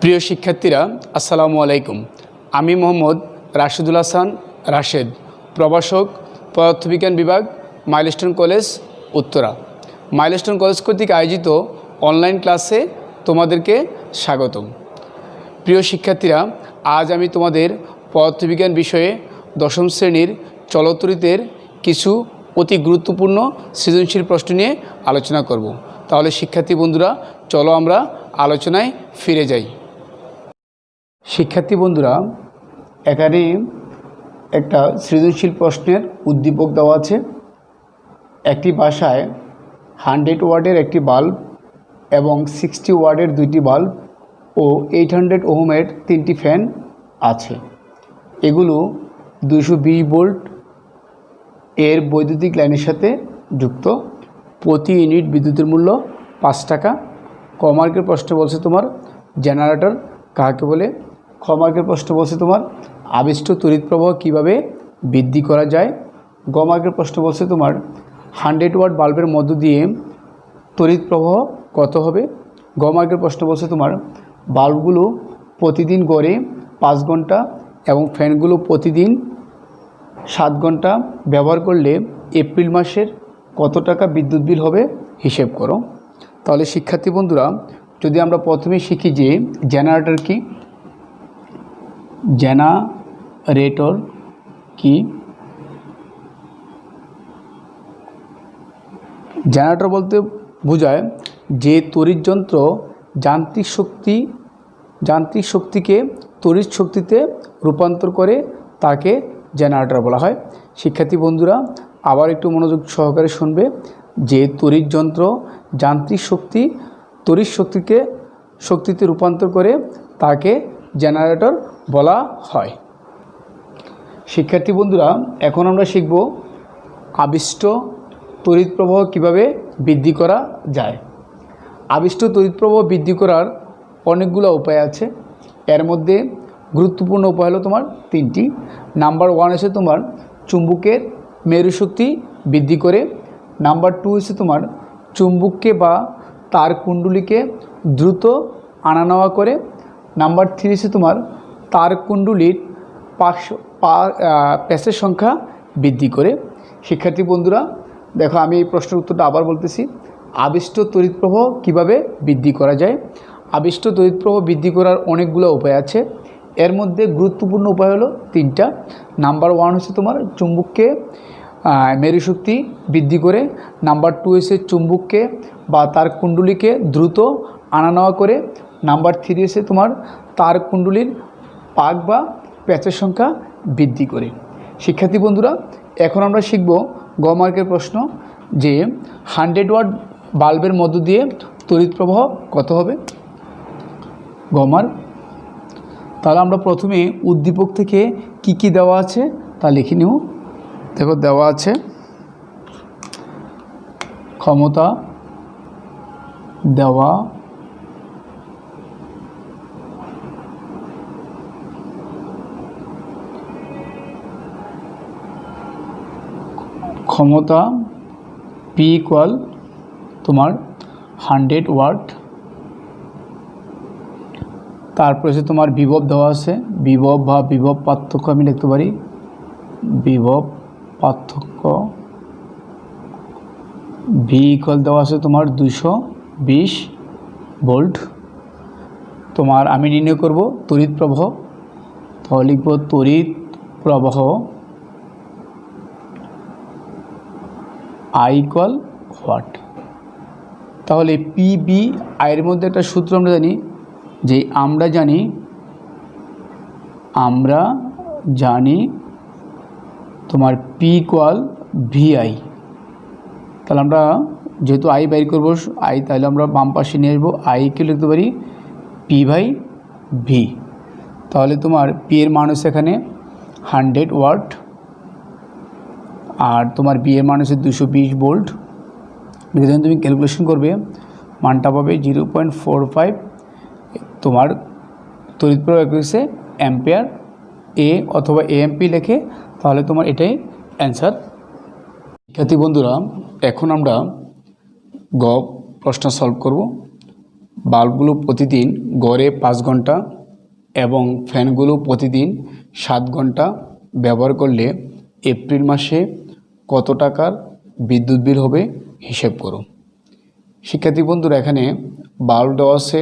প্রিয় শিক্ষার্থীরা আসসালামু আলাইকুম। আমি মোহাম্মদ রাশেদুল হাসান রাশেদ, প্রভাষক, পদার্থবিজ্ঞান বিভাগ, milestone college, Uttara. Milestone college কর্তৃক আয়োজিত অনলাইন ক্লাসে তোমাদেরকে স্বাগতম। প্রিয় শিক্ষার্থীরা, আজ আমি তোমাদের পদার্থবিজ্ঞান বিষয়ে দশম শ্রেণীর চলতরিতের কিছু অতি গুরুত্বপূর্ণ সৃজনশীল প্রশ্ন নিয়ে আলোচনা করব। তাহলে শিক্ষার্থী বন্ধুরা, চলো আমরা আলোচনায় ফিরে যাই। শিক্ষার্থী বন্ধুরা, এখানে একটা সৃজনশীল প্রশ্নের উদ্দীপক দেওয়া আছে। একটি বাসায় 100 ওয়াটের একটি বাল্ব এবং 60 ওয়াটের দুইটি বাল্ব ও 800 ওহমের 3টি ফ্যান আছে। এগুলো 220 ভোল্ট এর বৈদ্যুতিক লাইনের সাথে যুক্ত। প্রতি ইউনিট বিদ্যুতের মূল্য 5 টাকা। ক মার্কের প্রশ্ন বলছে তোমার জেনারেটর কাকে বলে। খ মার্কের প্রশ্ন বলছে তোমার আবিষ্ট তড়িৎ প্রবাহ কীভাবে বৃদ্ধি করা যায়। গ মার্কের প্রশ্ন বলছে তোমার 100 ওয়াট বাল্বের মধ্য দিয়ে তড়িৎ প্রবাহ কত হবে। গ মার্কের প্রশ্ন বলছে তোমার বাল্বগুলো প্রতিদিন গড়ে 5 ঘন্টা এবং ফ্যানগুলো প্রতিদিন 7 ঘন্টা ব্যবহার করলে এপ্রিল মাসের কত টাকা বিদ্যুৎ বিল হবে হিসেব করো। তাহলে শিক্ষার্থী বন্ধুরা, যদি আমরা প্রথমে শিখি যে জেনারেটর কি। জেনারেটর কি? জেনারেটর বলতে বোঝায় যে তড়িৎ যন্ত্র যান্ত্রিক শক্তিকে তড়িৎ শক্তিতে রূপান্তর করে তাকে জেনারেটর বলা হয়। শিক্ষার্থী বন্ধুরা, আবার একটু মনোযোগ সহকারে শুনবে যে তড়িৎ যন্ত্র যান্ত্রিক শক্তি তড়িৎ শক্তিতে রূপান্তর করে তাকে জেনারেটর বলা হয়। শিক্ষার্থী বন্ধুরা, এখন আমরা শিখব আবিষ্ট তড়িৎ প্রবাহ কীভাবে বৃদ্ধি করা যায়। আবিষ্ট তড়িৎ প্রবাহ বৃদ্ধি করার অনেকগুলো উপায় আছে। এর মধ্যে গুরুত্বপূর্ণ উপায় হলো তোমার 3টি। নাম্বার 1 হচ্ছে তোমার চুম্বকের মেরুশক্তি বৃদ্ধি করে। নাম্বার 2 হচ্ছে তোমার চুম্বককে বা তার কুণ্ডলীকে দ্রুত আনা নেওয়া করে। নাম্বার 3 হচ্ছে তোমার তার কুণ্ডলীর প্যাচের সংখ্যা বৃদ্ধি করে। শিক্ষার্থী বন্ধুরা দেখো, আমি এই প্রশ্নের উত্তরটা আবার বলতেছি। আবিষ্ট তড়িৎ প্রবাহ কীভাবে বৃদ্ধি করা যায়। আবিষ্ট তড়িৎ প্রবাহ বৃদ্ধি করার অনেকগুলো উপায় আছে। এর মধ্যে গুরুত্বপূর্ণ উপায় হলো 3টা। নাম্বার 1 হচ্ছে তোমার চুম্বককে মেরুশক্তি বৃদ্ধি করে। নাম্বার 2 হচ্ছে চুম্বককে বা তার কুণ্ডলীকে দ্রুত আনা নেওয়া করে। নাম্বার 3 হচ্ছে তোমার তার কুণ্ডলীর পাক বা প্যাচের সংখ্যা বৃদ্ধি করে। শিক্ষার্থী বন্ধুরা, এখন আমরা শিখব গ মার্কের প্রশ্ন যে 100 ওয়াট বাল্বের মধ্য দিয়ে তড়িৎ প্রবাহ কত হবে। গ মার্ক। তাহলে আমরা প্রথমে উদ্দীপক থেকে কি কি দেওয়া আছে তা লিখে নিব। দেখো, দেওয়া আছে ক্ষমতা দেওয়া ক্ষমতা P ইকুয়াল তোমার 100 ওয়াট। তারপরে হচ্ছে তোমার বিভব দেওয়া আছে। বিভব বা বিভব পার্থক্য আমি লিখতে পারি। বিভব পার্থক্য V ইকুয়াল দেওয়া আছে তোমার 220 ভোল্ট। তোমার আমি নির্ণয় করব তড়িৎ প্রবাহ। তাহলে লিখব তড়িৎ প্রবাহ I ইকুয়াল হোয়াট। তাহলে PV এর মধ্যে একটা সূত্র আমরা জানি যে আমরা জানি তোমার P ইকুয়াল VI। তাহলে আমরা যেহেতু I বাইর করবো I, তাহলে আমরা বাম পাশে নিয়ে আসবো I কে লিখতে পারি P/V। তাহলে তোমার P এর মান হচ্ছে এখানে 100 ওয়াট আর তোমার B এর মান হচ্ছে 220 ভোল্ট। যখন তুমি ক্যালকুলেশন করবে মানটা পাবে 0.45। তোমার তড়িৎ প্রবাহ হচ্ছে অ্যাম্পিয়ার A অথবা AMP লেখে, তাহলে তোমার এটাই অ্যান্সার। শিক্ষার্থী বন্ধুরা, এখন আমরা গ প্রশ্ন সলভ করব। বাল্বগুলো প্রতিদিন গড়ে 5 ঘন্টা এবং ফ্যানগুলো প্রতিদিন 7 ঘন্টা ব্যবহার করলে এপ্রিল মাসে কত টাকার বিদ্যুৎ বিল হবে হিসেব করো। শিক্ষার্থী বন্ধুরা, এখানে বাল্ব দেওয়া আছে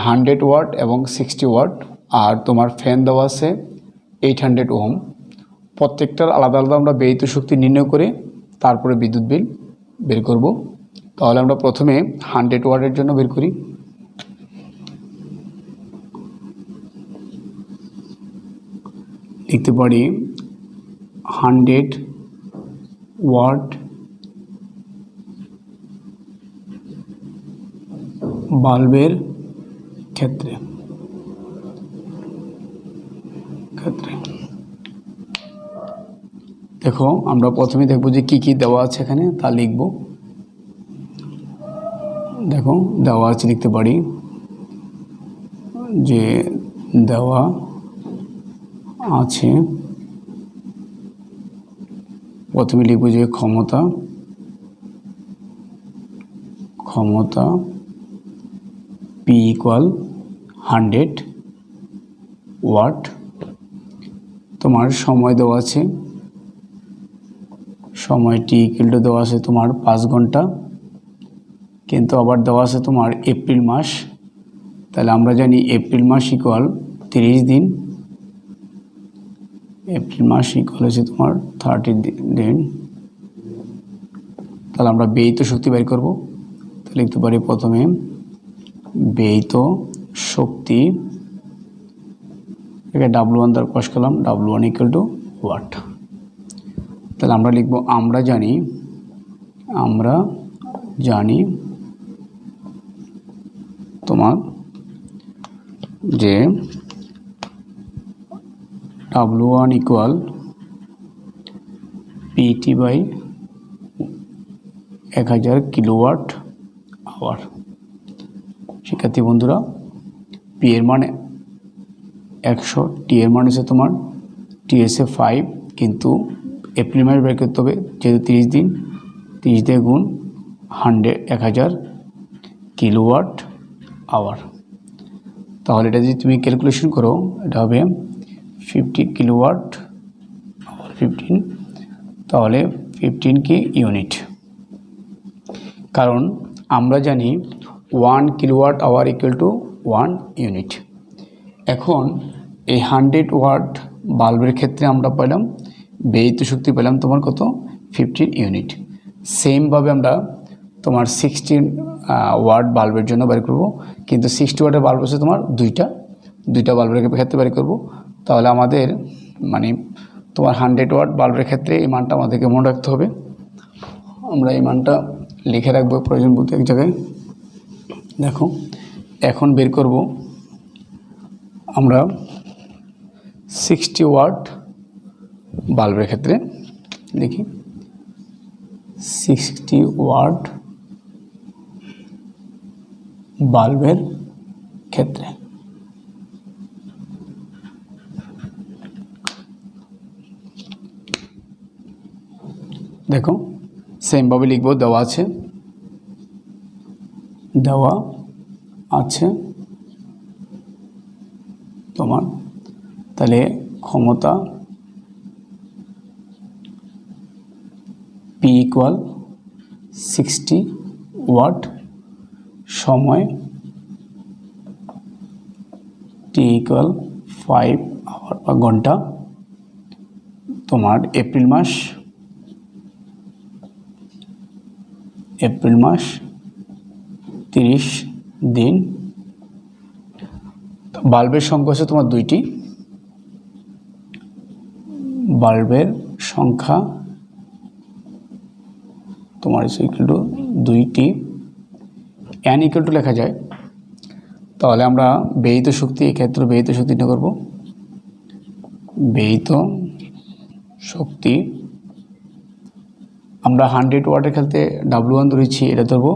100 ওয়াট এবং 60 ওয়াট, আর তোমার ফ্যান দেওয়া আছে 800 ওহম। প্রত্যেকটার আলাদা আলাদা আমরা ব্যয়িত শক্তি নির্ণয় করে তারপরে বিদ্যুৎ বিল বের করব। তাহলে আমরা প্রথমে 100 ওয়াটের জন্য বের করি। লিখতে পারি 100 ওয়াট বাল্বের ক্ষেত্রে দেখো, আমরা প্রথমে দেখব যে কি কি দেওয়া আছে এখানে, তা লিখব। দেখো দেওয়া আছে, লিখতে পারি যে দেওয়া আছে, প্রথমে লিখব যে ক্ষমতা P = 100 ওয়াট। তোমার সময় দেওয়া আছে, সময় T = দেওয়া আছে তোমার 5 ঘন্টা, কিন্তু আবার দেওয়া আছে তোমার এপ্রিল মাস। তাহলে আমরা জানি এপ্রিল মাস = 30 দিন, এপ্রিল মাস হচ্ছে তোমার 30 দিন। তাহলে আমরা ব্যয়িত শক্তি বের করব। তাহলে লিখতে পারি প্রথমে ব্যয়িত শক্তি, এখানে W1 দ্বারা প্রকাশ করলাম, W1 = ওয়াট। তাহলে আমরা লিখব আমরা জানি তোমার যে W1 = PT/1000 কিলোওয়াট আওয়ার। শিক্ষার্থী বন্ধুরা, P এর মান 100, T এর মান হচ্ছে তোমার TSA 5, কিন্তু এপ্রিল মাস বের করতে হবে, যেহেতু 30 দিন, 30 দিয়ে গুণ 1000 কিলোওয়াট আওয়ার। তাহলে এটা যদি তুমি ক্যালকুলেশন করো, এটা হবে 50 কিলোওয়াট আওয়ার 15, তাহলে 15 কি ইউনিট। কারণ আমরা জানি 1 কিলোওয়াট আওয়ার = 1 ইউনিট। এখন এই 100 ওয়াট বাল্বের ক্ষেত্রে আমরা পেলাম ব্যয়িত শক্তি, পেলাম তোমার কত, 15 ইউনিট। সেমভাবে আমরা তোমার 16 ওয়াট বাল্বের জন্য বের করব, কিন্তু 60 ওয়াটের বাল্ব হচ্ছে তোমার দুইটা বাল্বের ক্ষেত্রে বের করব। তাহলে আমাদের মানে তোমার 100 ওয়াট বাল্বের ক্ষেত্রে এই মানটা আমাদেরকে মনে রাখতে হবে। আমরা এই মানটা লিখে রাখবো প্রয়োজন বলতে এক জায়গায়। দেখো, এখন বের করব আমরা 60 ওয়াট বাল্বের ক্ষেত্রে। দেখি 60 ওয়াট বাল্বের ক্ষেত্রে দেখো সেমভাবে লিখব, দেওয়া আছে তোমার। তাহলে ক্ষমতা P = 60 ওয়াট, সময় T = 5 আওয়ার বা ঘন্টা। তোমার এপ্রিল মাস 30 দিন। বাল্বের সংখ্যা হচ্ছে তোমার 2টি, বাল্বের সংখ্যা তোমার = 2টি, n = লেখা যায়। তাহলে আমরা ব্যয়িত শক্তি, এক্ষেত্রে ব্যয়িত শক্তি নির্ণয় করব। ব্যয়িত শক্তি আমরা 100 ওয়াটের ক্ষেত্রে W1 ধরেছি, এটা ধরবো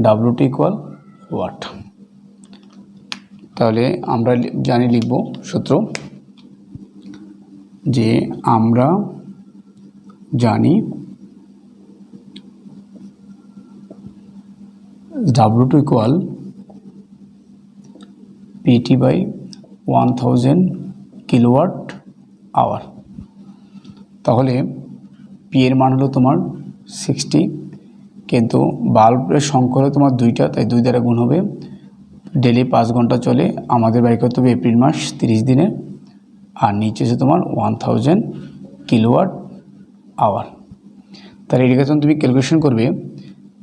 W2 = ওয়াট। তাহলে আমরা লিখব সূত্র, যে আমরা জানি W2 equal PT by 1000 kilowatt hour. তাহলে পি এর মান হলো তোমার 60, কিন্তু বাল্বের সংখ্যা হলো তোমার 2টা, তাই 2 দ্বারা গুণ হবে। ডেলি 5 ঘন্টা চলে, আমাদের বাড়ি করতে হবে এপ্রিল মাস 30 দিনের, আর নিচে এসে তোমার 1000 কিলোওয়াট আওয়ার। তাহলে এটাকে যখন তুমি ক্যালকুলেশন করবে,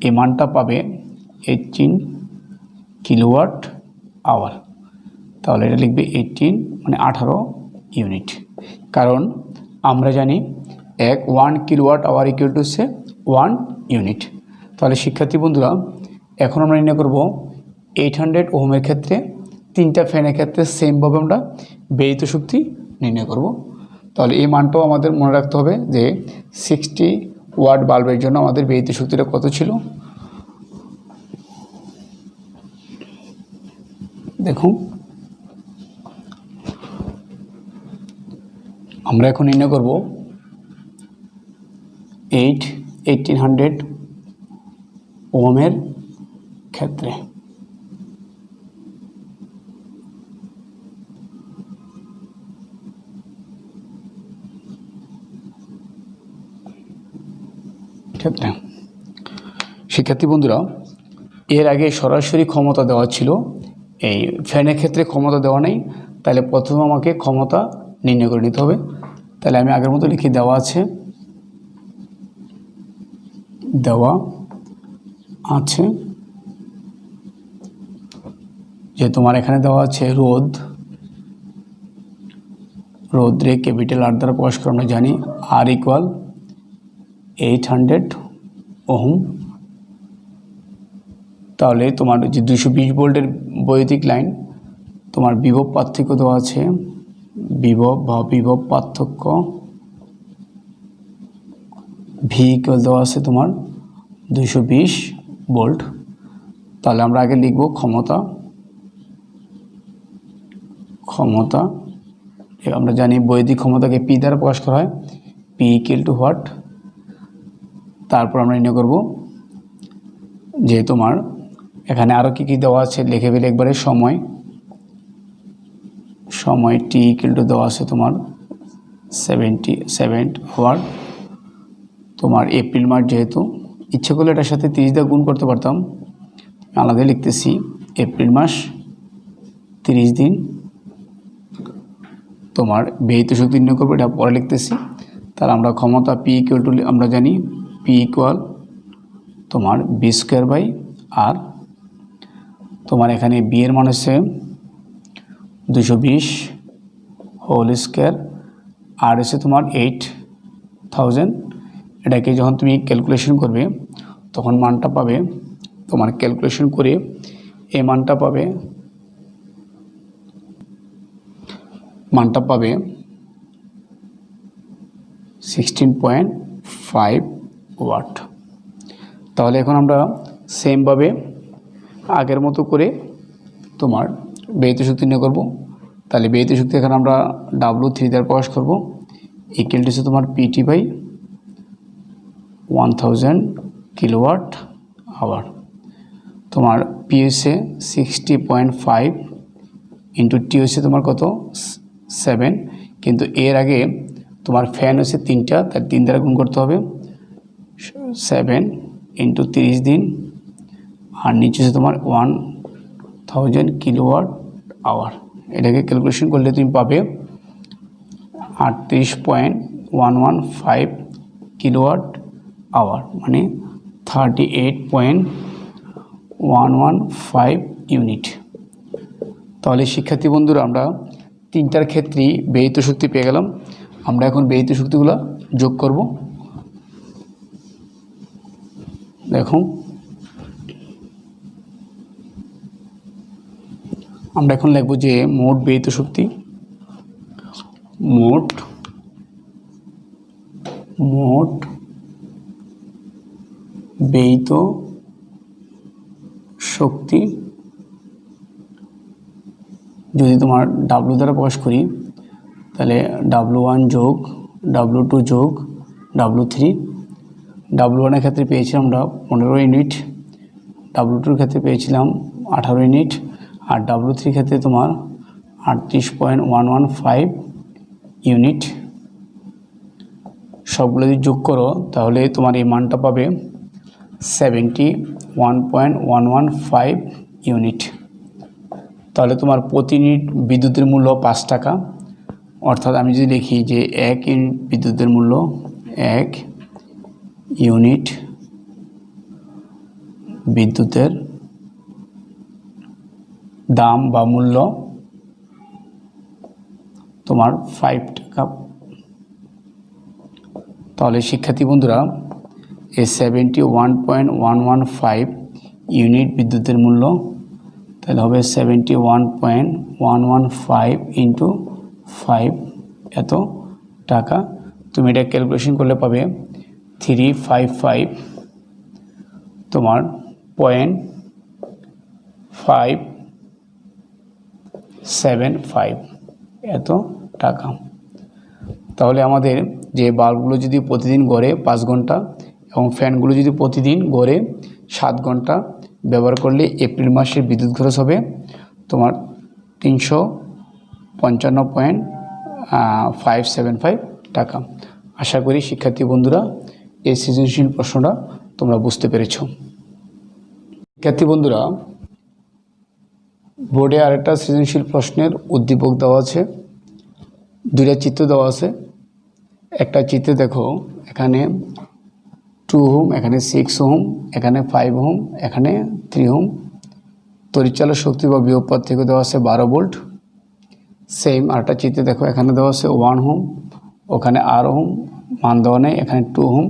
এই মানটা পাবে 18 কিলোওয়াট আওয়ার। তাহলে এটা লিখবে 18 মানে 18 ইউনিট, কারণ আমরা জানি 1 কিলোওয়াট আওয়ার ইকুয়াল টু হচ্ছে 1 ইউনিট। তাহলে শিক্ষার্থী বন্ধুরা, এখন আমরা নির্ণয় করব 800 ওহমের ক্ষেত্রে, 3টা ফ্যানের ক্ষেত্রে সেমভাবে আমরা ব্যয়িত শক্তি নির্ণয় করব। তাহলে এই মানটাও আমাদের মনে রাখতে হবে যে 60 ওয়াট বাল্বের জন্য আমাদের ব্যয়িত শক্তিটা কত ছিল। দেখুন, আমরা এখন নির্ণয় করব 1800 ওহমের ক্ষেত্রে। শিক্ষার্থী বন্ধুরা, এর আগে সরাসরি ক্ষমতা দেওয়া ছিল, এই ফ্যানের ক্ষেত্রে ক্ষমতা দেওয়া নেই। তাহলে প্রথমে আমাকে ক্ষমতা নির্ণয় করে নিতে হবে। তাহলে আমি আগের মতো লিখি, দেওয়া আছে যে তোমার এখানে দেওয়া আছে রোদ্রে ক্যাপিটাল আর দ্বারা প্রকাশ করে আমরা জানি আর ইকুয়াল 800 ওহম। তাহলে তোমার যে 220 ভোল্টের বৈদ্যুতিক লাইন, তোমার বিভব পার্থক্য দেওয়া আছে, বিভব পার্থক্য ভি ইকুয়াল দেওয়া আছে তোমার 220 ভোল্ট। তাহলে আমরা আগে লিখব ক্ষমতা। আমরা জানি বৈদ্যুতিক ক্ষমতাকে পি দ্বারা প্রকাশ করা হয়, পি ইকুয়াল টু হোয়াট। তারপর আমরা নির্ণয় করব যে তোমার এখানে আরও কী কী দেওয়া আছে লিখে ফেলে একবারে। সময় টি ইকুয়াল টু দেওয়া আছে তোমার 77 আওয়ার। তোমার এপ্রিল মাস, যেহেতু ইচ্ছে করলে এটার সাথে 30 দিয়ে গুণ করতে পারতাম, আলাদা লিখতেছি এপ্রিল মাস 30 দিন। তোমার ব্যয়িত শক্তি নির্ণয় করবো, এটা পরে লিখতেছি। তাহলে আমরা ক্ষমতা পি ইকুয়াল টু আমরা জানি পি ইকুয়াল তোমার বি স্কোয়ার বাই আর। তোমার এখানে বি এর মান হচ্ছে 220 হোল স্কোয়ার, আর হচ্ছে তোমার 8000। এটাকে যখন তুমি ক্যালকুলেশন করবে তখন মানটা পাবে, তোমার ক্যালকুলেশন করে এই মানটা পাবে 16.5 ওয়াট। তাহলে এখন আমরা সেমভাবে আগের মতো করে তোমার ব্যয়িত শক্তি নির্ণয় করব। তাহলে ব্যয়িত শক্তি এখানে আমরা W3 দ্বারা প্রকাশ করব, ইকুয়াল টু হচ্ছে তোমার পিটি বাই 1000 কিলোওয়াট আওয়ার। তোমার পি হচ্ছে 60.5 ইন্টু টি হচ্ছে তোমার কত 7, কিন্তু এর আগে তোমার ফ্যান হচ্ছে 3টা, তার 3 দ্বারা গুণ করতে হবে। 7 ইন্টু 30 দিন, আর নিচে হচ্ছে তোমার 1000 কিলোওয়াট আওয়ার। এটাকে ক্যালকুলেশন করলে তুমি পাবে 38.115 কিলোওয়াট আওয়ার, মানে 38.115 ইউনিট। তাহলে শিক্ষার্থী বন্ধুরা, আমরা 3টার ক্ষেত্রেই ব্যয়িত শক্তি পেয়ে গেলাম। আমরা এখন ব্যয়িত শক্তিগুলো যোগ করব। দেখুন, আমরা এখন লিখব যে মোট ব্যয়িত শক্তি, মোট ব্যয়িত শক্তি যদি তোমার W দ্বারা প্রকাশ করি, তাহলে W1 যোগ W2 যোগ W3। W1 এর ক্ষেত্রে পেয়েছি আমরা 15 ইউনিট, W2 ক্ষেত্রে পেয়েছিলাম 18 ইউনিট, আর W3 ক্ষেত্রে তোমার 38.115 ইউনিট। সবগুলো যদি যোগ করো তাহলে তোমার এই মানটা পাবে 71.115 ইউনিট। তাহলে তোমার প্রতি ইউনিট বিদ্যুতের মূল্য 5 টাকা। অর্থাৎ আমি যদি লিখি যে 1 ইউনিট বিদ্যুতের মূল্য, 1 ইউনিট বিদ্যুতের দাম বা মূল্য তোমার 5 টাকা। তাহলে শিক্ষার্থী বন্ধুরা এই 71.115 ইউনিট বিদ্যুতের মূল্য তাহলে হবে 71.115 ইন্টু 5 এত টাকা। তুমি এটা ক্যালকুলেশন করলে পাবে 355 তোমার 0.575 এত টাকা। তাহলে আমাদের যে বাল্বগুলো যদি প্রতিদিন গড়ে 5 ঘন্টা এবং ফ্যানগুলো যদি প্রতিদিন গড়ে 7 ঘন্টা ব্যবহার করলে এপ্রিল মাসের বিদ্যুৎ খরচ হবে তোমার 355.575 টাকা। আশা করি শিক্ষার্থী বন্ধুরা এই সৃজনশীল প্রশ্নটা তোমরা বুঝতে পেরেছ। শিক্ষার্থী বন্ধুরা বোর্ডে আরেকটা সৃজনশীল প্রশ্নের উদ্দীপক দেওয়া আছে, 2টা চিত্র দেওয়া আছে। একটা চিত্রে দেখো এখানে 2 ওহম, এখানে 6 ওহম, এখানে 5 ওহম, এখানে 3 ওহম। তড়িৎচালক শক্তি বা বিভব পার্থক্য দেওয়া আছে 12 ভোল্ট। সেম আরেকটা চিত্রে দেখো এখানে দেওয়া আছে 1 ওহম, ওখানে আর ওহম মান দেওয়া নেই, এখানে 2 ওহম,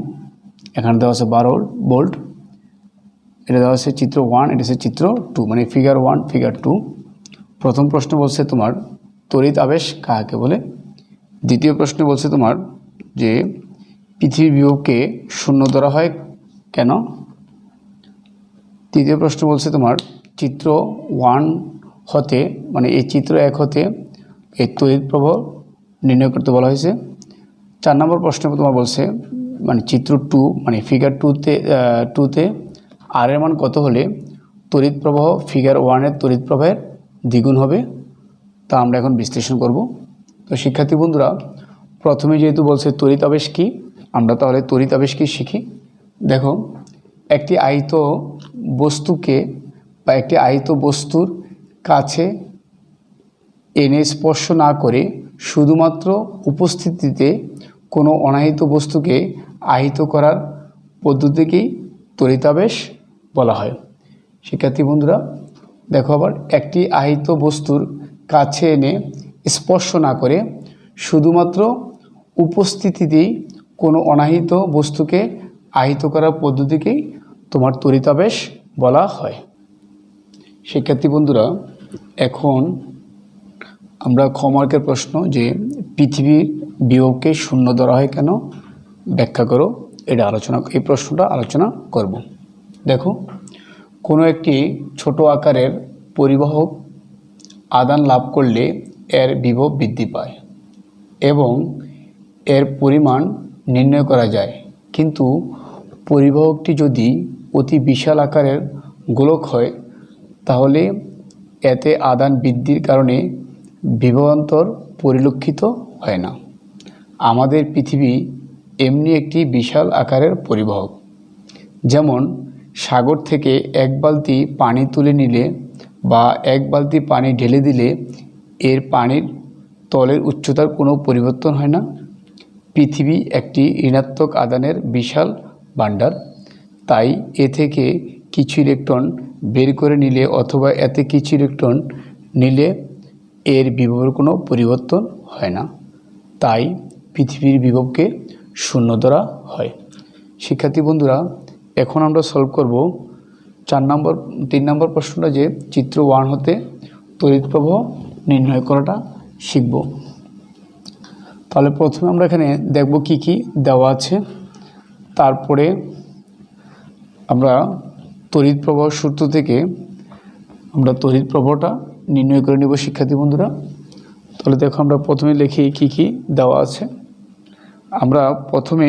এখানে দেওয়া আছে 12 ভোল্ট। এটা দেওয়া আছে চিত্র 1, এটা হচ্ছে চিত্র 2, মানে ফিগার 1 ফিগার 2। প্রথম প্রশ্ন বলছে তোমার তড়িৎ আবেশ কাকে বলে। দ্বিতীয় প্রশ্ন বলছে তোমার যে পৃথিবীর বিভবকে 0 ধরা হয় কেন। তৃতীয় প্রশ্ন বলছে তোমার চিত্র 1 হতে, মানে এই চিত্র 1 হতে এই তড়িৎ প্রবাহ নির্ণয় করতে বলা হয়েছে। 4 নম্বর প্রশ্ন তোমার বলছে মানে চিত্র 2 মানে ফিগার 2তে আর এর মান কত হলে তড়িৎ প্রবাহ ফিগার 1-এর তড়িৎ প্রবাহের দ্বিগুণ হবে, তা আমরা এখন বিশ্লেষণ করব। তো শিক্ষার্থী বন্ধুরা প্রথমে যেহেতু বলছে তড়িৎ আবেশ কী, আমরা তাহলে তড়িৎ আবেশ কী শিখি। দেখো একটি আহিত বস্তুকে বা একটি আহিত বস্তুর কাছে এনে স্পর্শ না করে শুধুমাত্র উপস্থিতিতে কোনো অনাহিত বস্তুকে আহিত করার পদ্ধতিকেই তড়িতাবেশ বলা হয়। শিক্ষার্থী বন্ধুরা দেখো আবার একটি আহিত বস্তুর কাছে এনে স্পর্শ না করে শুধুমাত্র উপস্থিতিতেই কোনো অনাহিত বস্তুকে আহিত করার পদ্ধতিকেই তোমার তড়িতাবেশ বলা হয়। শিক্ষার্থী বন্ধুরা এখন আমরা খ মার্কের প্রশ্ন যে পৃথিবীর বিভবকে 0 ধরা হয় কেন ব্যাখ্যা করো, এটা এই প্রশ্নটা আলোচনা করব। দেখো কোনো একটি ছোট আকারের পরিবাহক আদান লাভ করলে এর বিভব বৃদ্ধি পায় এবং এর পরিমাণ নির্ণয় করা যায়, কিন্তু পরিবাহকটি যদি অতি বিশাল আকারের গোলক হয় তাহলে এতে আদান বৃদ্ধির কারণে বিভবান্তর পরিলক্ষিত হয় না। আমাদের পৃথিবী এমনি একটি বিশাল আকারের পরিবাহক। যেমন সাগর থেকে 1 বালতি পানি তুলে নিলে বা 1 বালতি পানি ঢেলে দিলে এর পানির তলের উচ্চতার কোনো পরিবর্তন হয় না। পৃথিবী একটি ঋণাত্মক আদানের বিশাল ভাণ্ডার, তাই এ থেকে কিছু ইলেকট্রন বের করে নিলে অথবা এতে কিছু ইলেকট্রন নিলে এর বিভবের কোনো পরিবর্তন হয় না, তাই পৃথিবীর বিভবকে 0 ধরা হয়। শিক্ষার্থী বন্ধুরা এখন আমরা সলভ করব 3 নম্বর প্রশ্নটা যে চিত্র 1 হতে তড়িৎ প্রবাহ নির্ণয় করাটা শিখব। তাহলে প্রথমে আমরা এখানে দেখব কি কি দেওয়া আছে, তারপরে আমরা তড়িৎ প্রবাহ সূত্র থেকে আমরা তড়িৎ প্রবাহটা নির্ণয় করে নেব। শিক্ষার্থী বন্ধুরা তাহলে দেখো আমরা প্রথমে লিখি কি কি দেওয়া আছে। আমরা প্রথমে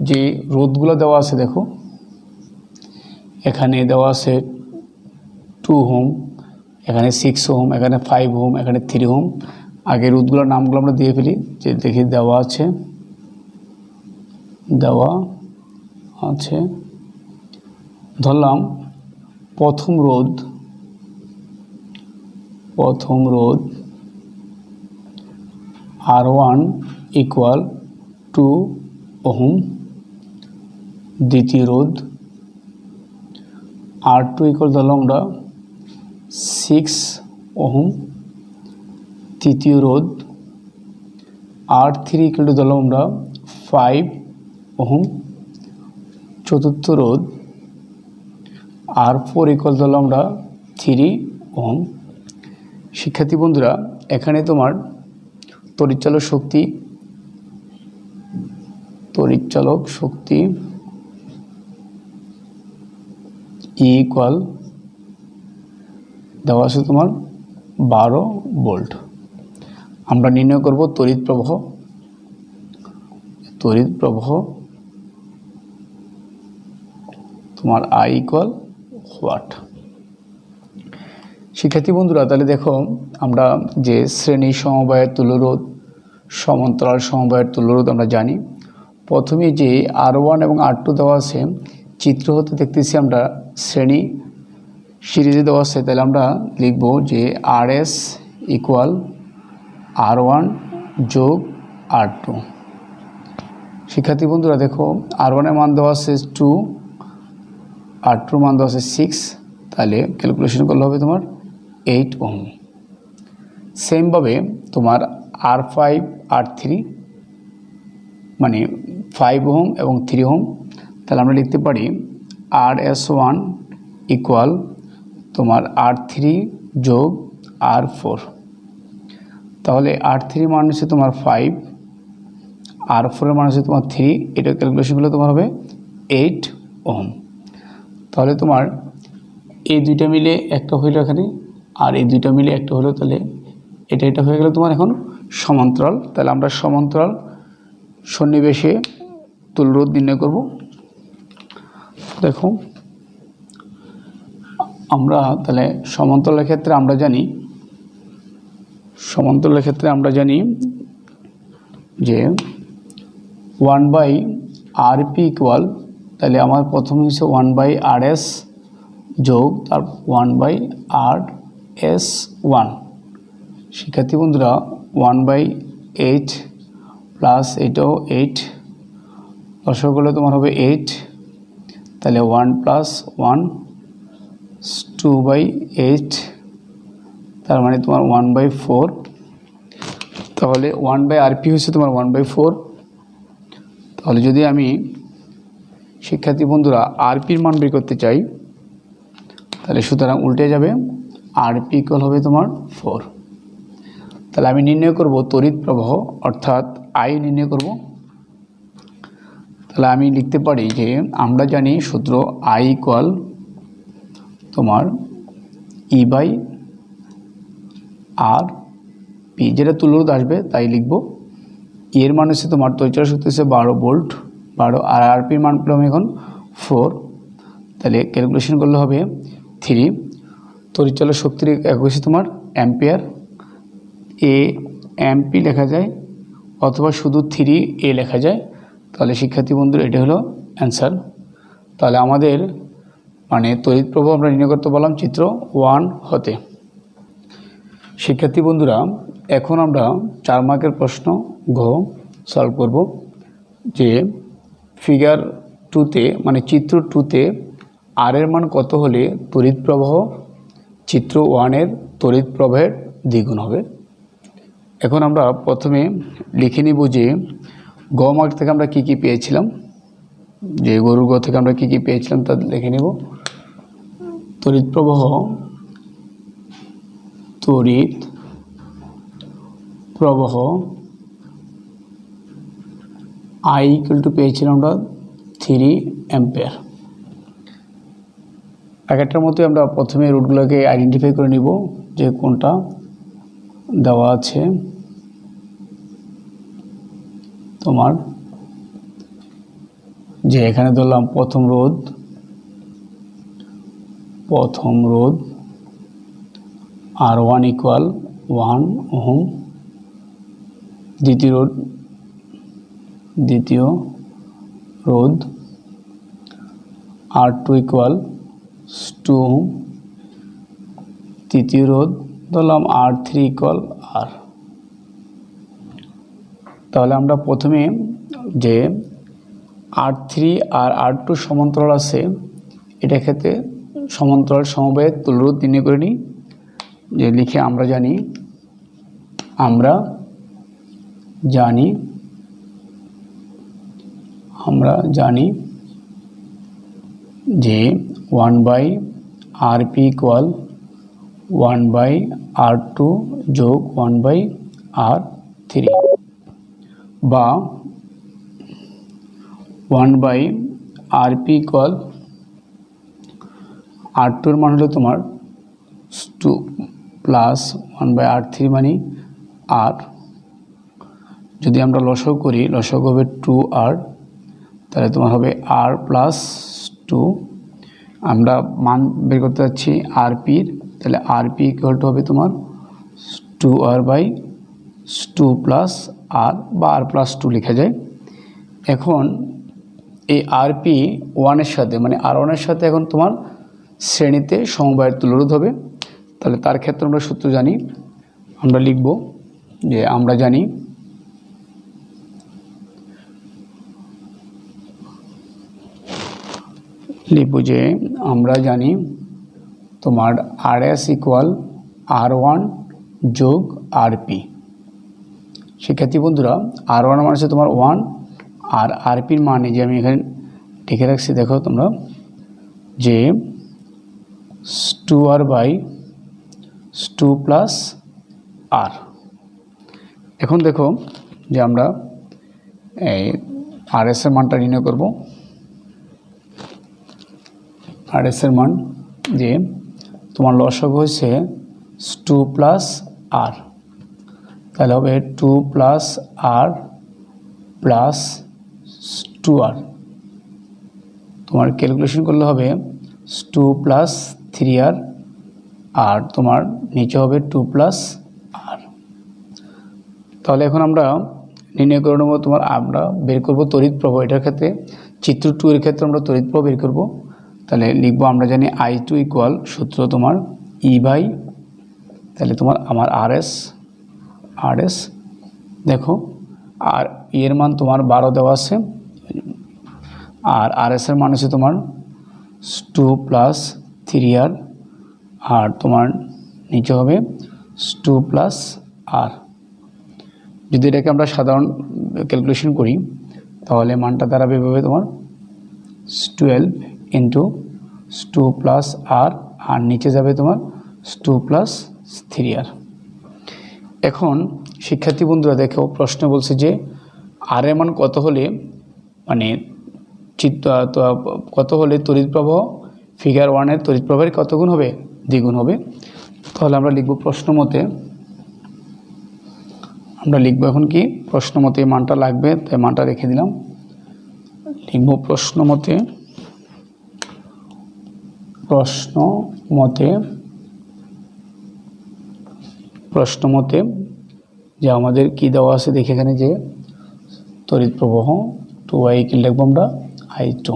যে রোধগুলো দেওয়া আছে দেখো এখানে দেওয়া আছে 2 ওহম, এখানে 6 ওহম, এখানে 5 ওহম, এখানে 3 ওহম। আগের রোধগুলোর নামগুলো আমরা দিয়ে ফেলি, যে দেখি দেওয়া আছে ধরলাম প্রথম রোধ R1 ইকুয়াল 2 ওহম, দ্বিতীয় রোধ R2 ইকুয়াল ধরলাম আমরা 6 ওহম, তৃতীয় রোধ R3 ইকুয়াল ধরলাম আমরা 5 ওহম, চতুর্থ রোধ R4 ইকুয়াল ধরলাম আমরা 3 ওহম। শিক্ষার্থী বন্ধুরা, এখানে তোমার তড়িৎচালক শক্তি E ইকুয়াল দেওয়া আছে তোমার 12 ভোল্ট। আমরা নির্ণয় করব তড়িৎ প্রবাহ তোমার I ইকুয়াল ওয়াট। শিক্ষার্থী বন্ধুরা, তাহলে দেখো আমরা যে শ্রেণী সমবায়ের তুল্যরোধ, সমান্তরাল সমবায়ের তুল্যরোধ আমরা জানি। প্রথমে যে R1 এবং R2 দেওয়া আছে, চিত্র হতে দেখতেছি আমরা শ্রেণী সিরিজে দেওয়া আছে, তাহলে আমরা লিখব যে RS ইকুয়াল R1 যোগ R2। শিক্ষার্থী বন্ধুরা দেখো, R1 এর মান দেওয়া আছে 2, R2 মান দেওয়া আছে 6, তাহলে ক্যালকুলেশন করলে হবে তোমার 8 ওহম। সেমভাবে তোমার R5 R3 মানে 5 ওহম এবং 3 ওহম, তাহলে আমরা লিখতে পারি RS1 ইকুয়াল তোমার R3 যোগ R4। তাহলে R3 মান হচ্ছে তোমার 5, R4 এর মান হচ্ছে তোমার 3, এটা ক্যালকুলেশন করলে তোমার হবে 8 ওহম। তাহলে তোমার এই দুইটা মিলে একটা হইল এখানে, আর এই দুইটা মিলে একটা হলো, তাহলে এটা হয়ে গেল তোমার এখন সমান্তরাল। তাহলে আমরা সমান্তরাল সন্নিবেশে তুল্যরোধ নির্ণয় করব। দেখো আমরা তাহলে সমান্তরালের ক্ষেত্রে আমরা জানি যে 1/RP ইকুয়াল, তাহলে আমার প্রথমে হচ্ছে 1/RS যোগ তার 1/RS1। শিক্ষার্থী বন্ধুরা, 1/8 প্লাস এটাও 8 দশক হলে তোমার হবে 8, তাহলে 1 + 1 2/8, তার মানে তোমার 1/4। তাহলে 1/RP হচ্ছে তোমার 1/4। তাহলে যদি আমি শিক্ষার্থী বন্ধুরা আরপির মান বের করতে চাই, তাহলে সুতরাং উল্টে যাবে, RP ইকুয়াল হবে তোমার 4। তাহলে আমি নির্ণয় করব তড়িৎ প্রবাহ, অর্থাৎ I নির্ণয় করব। তাহলে আমি লিখতে পারি যে আমরা জানি সূত্র I ইকুয়াল তোমার E/RP, যেটা তুল্যরোধ আসবে তাই লিখব। এর মান হচ্ছে তোমার তড়িৎচালক শক্তি হচ্ছে 12 ভোল্ট, 12, আর আরপির মান পেলাম এখন 4, তাহলে ক্যালকুলেশন করলে হবে 3। তড়িৎচালক শক্তির একক হচ্ছে তোমার অ্যাম্পিয়ার, AMP লেখা যায় অথবা শুধু 3A লেখা যায়। তাহলে শিক্ষার্থী বন্ধুরা এটা হলো অ্যান্সার। তাহলে আমাদের মানে তড়িৎ প্রবাহ আমরা নির্ণয় করতে বললাম চিত্র 1 হতে। শিক্ষার্থী বন্ধুরা, এখন আমরা 4 মার্কের প্রশ্ন ঘ সলভ করব। যে ফিগার 2তে মানে চিত্র 2তে আর এর মান কত হলে তড়িৎ প্রবাহ চিত্র 1-এর তড়িৎ প্রবাহের দ্বিগুণ হবে। এখন আমরা প্রথমে লিখে নিব যে গ মার্ক থেকে আমরা কি পেয়েছিলাম, যে গরুর গ থেকে আমরা কি পেয়েছিলাম তা লিখে নিব। তড়িৎ প্রবাহ I ইকুয়াল টু পেয়েছিলাম আমরা 3 অ্যাম্পিয়ার। প্যাকেটটার মধ্যে আমরা প্রথমে রুটগুলোকে আইডেন্টিফাই করে নিব যে কোনটা দেওয়া আছে। তোমার যে এখানে ধরলাম প্রথম রোধ প্রথম রোধ R1 ইকুয়াল 1 ওহম, দ্বিতীয় রোধ R2 ইকুয়াল 2 ওহম, তৃতীয় রোধ ধরলাম R3 ইকুয়াল R। তাহলে আমরা প্রথমে যে R3 আর R2 সমান্তরাল আছে এটা ক্ষেত্রে সমান্তরাল সমবায়ের তুল্যরোধ নির্ণয় করে নিই। যে লিখে আমরা জানি যে 1/RP ইকুয়াল 1/R2 যোগ 1/R3 বা 1/RP ইকুয়াল R2 এর মান হলো তোমার 2 প্লাস 1/R3 মানে R। যদি আমরা লসাগু করি, লসাগু হবে 2R, তাহলে তোমার হবে R প্লাস 2। আমরা মান বের করতে যাচ্ছি RPর, তাহলে RP ইকুয়াল টু হবে তোমার 2R/2 প্লাস R বা R প্লাস 2 লেখা যায়। এখন এই RP 1-এর সাথে মানে R1-এর সাথে এখন তোমার শ্রেণীতে সমবায়ের তুল্যরোধ হবে। তাহলে তার ক্ষেত্রে আমরা সূত্র জানি, আমরা লিখব যে আমরা জানি তোমার RS ইকুয়াল R1 যোগ RP। শিক্ষার্থী বন্ধুরা, R1 মান হচ্ছে তোমার 1 আর RPর মান যে আমি এখানে লিখে রাখছি, দেখো তোমরা যে 2R/2 প্লাস R। এখন দেখো যে আমরা এই RS এর মানটা নির্ণয় করব। RS এর মান যে তোমার লসাগু হচ্ছে 2 প্লাস R, তাহলে হবে 2 প্লাস R প্লাস 2R। তোমার ক্যালকুলেশন করলে হবে 2 প্লাস 3R আর তোমার নিচে হবে 2 প্লাস R। তাহলে এখন আমরা নির্ণয় করে নেব আমরা বের করব তড়িৎ প্রবাহ। এটার ক্ষেত্রে চিত্র 2 এর ক্ষেত্রে আমরা তড়িৎ প্রবাহ বের করব। তাহলে লিখবো আমরা জানি I2 ইকুয়াল সূত্র তোমার E/, তাহলে তোমার আমার RS দেখো, আর এর মান তোমার 12 দেওয়া আছে, আর RS এর মান হচ্ছে তোমার 2 প্লাস 3R আর তোমার নিচে হবে 2 প্লাস R। যদি এটাকে আমরা সাধারণ ক্যালকুলেশন করি তাহলে মানটা দাঁড়াবে এভাবে তোমার 12 ইন্টু 2 প্লাস R আর নিচে যাবে তোমার 2 প্লাস 3R। এখন শিক্ষার্থী বন্ধুরা দেখো, প্রশ্ন বলছে যে R এর মান কত হলে মানে কত হলে তড়িৎ প্রবাহ ফিগার 1 এর তড়িৎ প্রবাহের কত গুণ হবে? দ্বিগুণ হবে। তাহলে আমরা লিখব প্রশ্ন মতে, এখন কি প্রশ্ন মতে মানটা লাগবে, তাই মানটা রেখে দিলাম। লিখব প্রশ্ন মতে যে আমাদের কি দেওয়া আছে দেখে, এখানে যে তড়িৎ প্রবাহ 2I কি লিখব আমরা I2।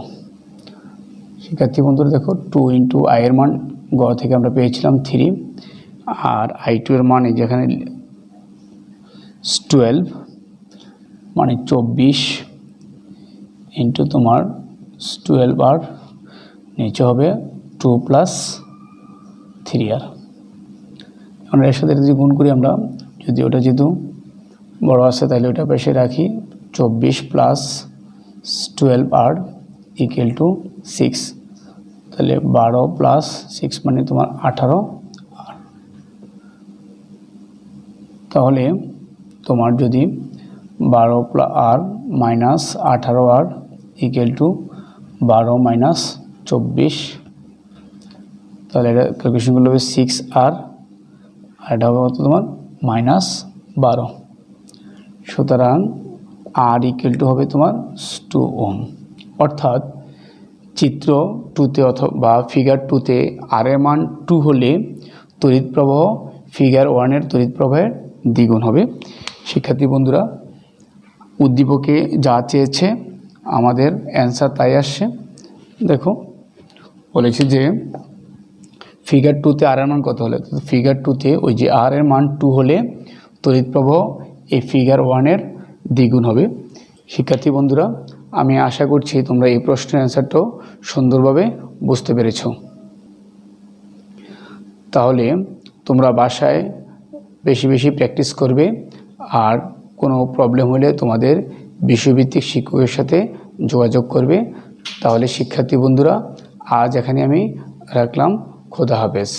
শিক্ষার্থী বন্ধুরা দেখো 2 ইন্টু I এর মান গ থেকে আমরা পেয়েছিলাম 3 আর I2 এর মান এই যেখানে 12 মানে 24 ইন্টু তোমার 12 আর নিচে হবে 2 প্লাস 3R। আমরা এর সাথে যদি গুণ করি, আমরা যদি ওটা যেহেতু বড় আছে তাহলে ওটা পাশে রাখি, 24 প্লাস 12R ইকুয়াল টু 6, তাহলে 12 প্লাস 6 মানে তোমার 18R। তাহলে তোমার যদি 12 আর minus 18R equal to 12 minus 24, তাহলে এটা ক্যালকুলেশন করলে হবে 6R আর এটা হবে কত তোমার -12। সুতরাং R ইকুয়াল টু হবে তোমার 2 ওহম। অর্থাৎ চিত্র 2তে অথবা ফিগার 2তে আর এর মান 2 হলে তড়িৎ প্রবাহ ফিগার 1-এর তড়িৎ প্রবাহের দ্বিগুণ হবে। শিক্ষার্থী বন্ধুরা, উদ্দীপকে যা চেয়েছে আমাদের অ্যান্সার তাই আসছে। দেখো বলেছে যে ফিগার 2তে আর এর মান কত হলে, ফিগার 2তে ওই যে আর এর মান 2 হলে তড়িৎ প্রবাহ এই ফিগার 1-এর দ্বিগুণ হবে। শিক্ষার্থী বন্ধুরা, আমি আশা করছি তোমরা এই প্রশ্নের অ্যান্সারটাও সুন্দরভাবে বুঝতে পেরেছ। তাহলে তোমরা বাসায় বেশি বেশি প্র্যাকটিস করবে, আর কোনো প্রবলেম হলে তোমাদের বিষয়ভিত্তিক শিক্ষকের সাথে যোগাযোগ করবে। তাহলে শিক্ষার্থী বন্ধুরা, আজ এখানে আমি রাখলাম। খোদা হাফেজ।